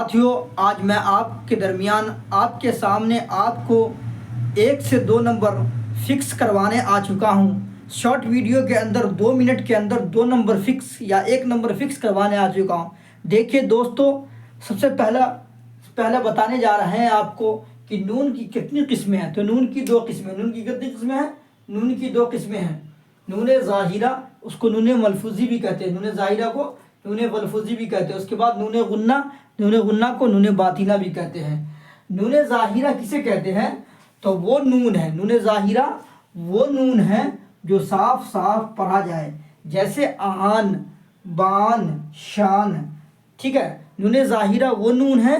ساتھیوں، آج میں آپ کے درمیان آپ کے سامنے آپ کو 1 سے 2 نمبر فکس کروانے آ چکا ہوں۔ شارٹ ویڈیو کے اندر 2 منٹ کے اندر 2 نمبر فکس یا 1 نمبر فکس کروانے آ چکا ہوں۔ دیکھیے دوستو، سب سے پہلا بتانے جا رہے ہیں آپ کو کہ نون کی کتنی قسمیں ہیں۔ تو نون کی 2 قسمیں، نون کی کتنی قسمیں ہیں؟ نون کی 2 قسمیں ہیں۔ نون ظاہرہ، اس کو نون ملفوظی بھی کہتے ہیں، نون ظاہرہ کو نون ملفوظی بھی کہتے ہیں۔ اس کے بعد نون غنہ، نون غنہ کو نون باطنہ بھی کہتے ہیں۔ نون ظاہرہ کسے کہتے ہیں؟ تو وہ نون ہے، نون ظاہرہ وہ نون ہے جو صاف صاف پڑھا جائے، جیسے آن، بان، شان۔ ٹھیک ہے، نون ظاہرہ وہ نون ہے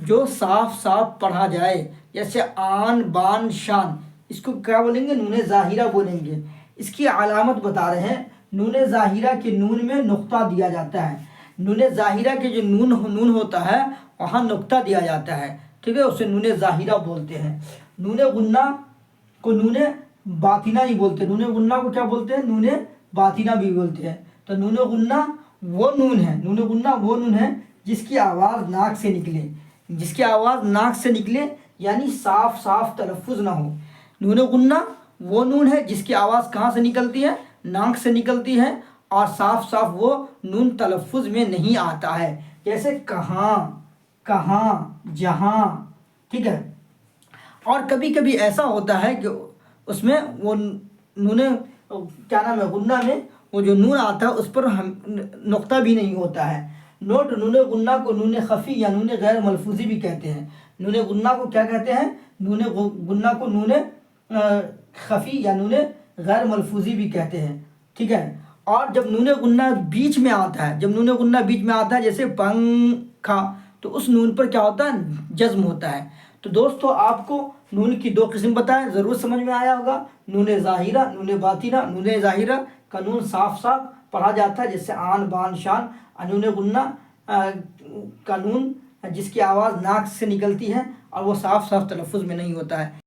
جو صاف صاف پڑھا جائے، جیسے آن، بان، شان۔ اس کو کیا بولیں گے؟ نون ظاہرہ بولیں گے۔ اس کی علامت بتا رہے ہیں، نون ظاہرہ کے نون میں نقطہ دیا جاتا ہے۔ نون ظاہرہ کے جو نون ہوتا ہے وہاں نقطہ دیا جاتا ہے، ٹھیک ہے، اسے نون ظاہرہ بولتے ہیں۔ نون غنہ کو نون باطنہ ہی بولتے ہیں، نون غنہ کو کیا بولتے ہیں؟ نون باطنہ بھی بولتے ہیں۔ تو نون غنہ وہ نون ہے، نون غنہ وہ نون ہے جس کی آواز ناک سے نکلے، جس کی آواز ناک سے نکلے یعنی صاف صاف تلفظ نہ ہو۔ نون غنہ وہ نون ہے جس کی آواز کہاں سے نکلتی ہے؟ ناک سے نکلتی ہے، اور صاف صاف وہ نون تلفظ میں نہیں آتا ہے، جیسے کہاں، کہاں، جہاں۔ ٹھیک ہے، اور کبھی کبھی ایسا ہوتا ہے کہ اس میں وہ نون کیا نام ہے، غنہ میں وہ جو نون آتا ہے اس پر نقطہ بھی نہیں ہوتا ہے۔ نوٹ، نون غنہ کو نون خفی یا نون غیر ملفوظی بھی کہتے ہیں۔ نون غنہ کو کیا کہتے ہیں؟ نون غنہ کو نون خفی یا نون غیر ملفوظی بھی کہتے ہیں۔ ٹھیک ہے، اور جب نون غنہ بیچ میں آتا ہے، جب نون غنہ بیچ میں آتا ہے جیسے پنکھا، تو اس نون پر کیا ہوتا ہے؟ جزم ہوتا ہے۔ تو دوستو، آپ کو نون کی 2 قسم بتائیں، ضرور سمجھ میں آیا ہوگا۔ نون ظاہرہ، نون باطنہ۔ نون ظاہرہ کا نون صاف صاف پڑھا جاتا ہے، جیسے آن، بان، شان۔ نون غنہ کا نون جس کی آواز ناک سے نکلتی ہے اور وہ صاف صاف تلفظ میں نہیں ہوتا ہے۔